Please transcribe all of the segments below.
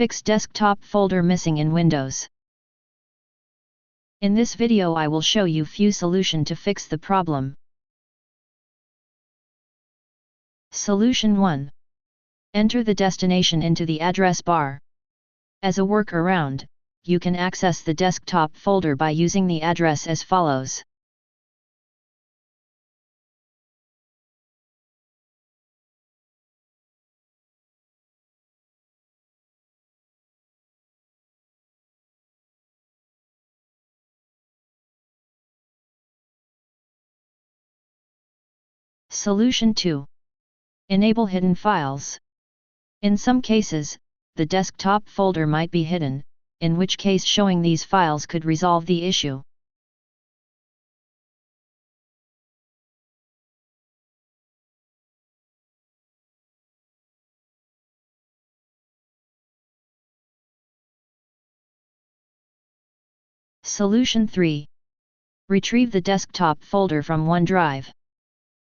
Fix desktop folder missing in Windows. In this video I will show you few solution to fix the problem. Solution 1. Enter the destination into the address bar. As a workaround, you can access the desktop folder by using the address as follows. Solution 2. Enable hidden files. In some cases, the desktop folder might be hidden, in which case showing these files could resolve the issue. Solution 3. Retrieve the desktop folder from OneDrive.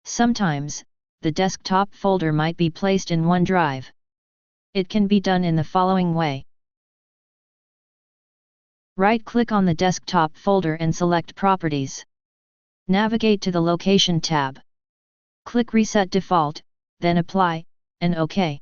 Sometimes, the desktop folder might be placed in OneDrive. It can be done in the following way. Right-click on the desktop folder and select Properties. Navigate to the Location tab. Click Reset Default, then Apply, and OK.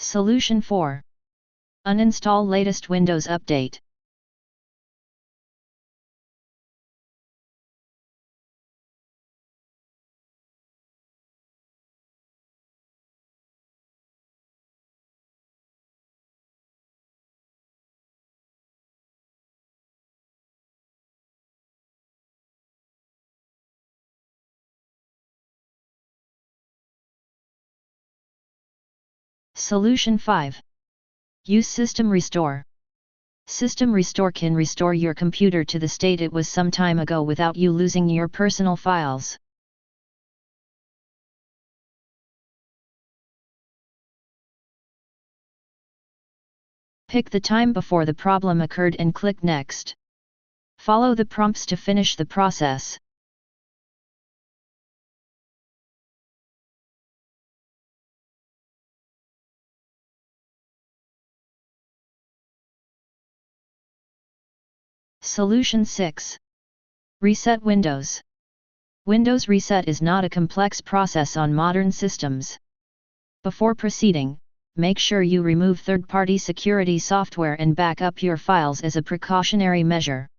Solution 4. Uninstall latest Windows update. Solution 5. Use System Restore. System Restore can restore your computer to the state it was some time ago without you losing your personal files. Pick the time before the problem occurred and click Next. Follow the prompts to finish the process. Solution 6. Reset Windows. Windows reset is not a complex process on modern systems. Before proceeding, make sure you remove third-party security software and back up your files as a precautionary measure.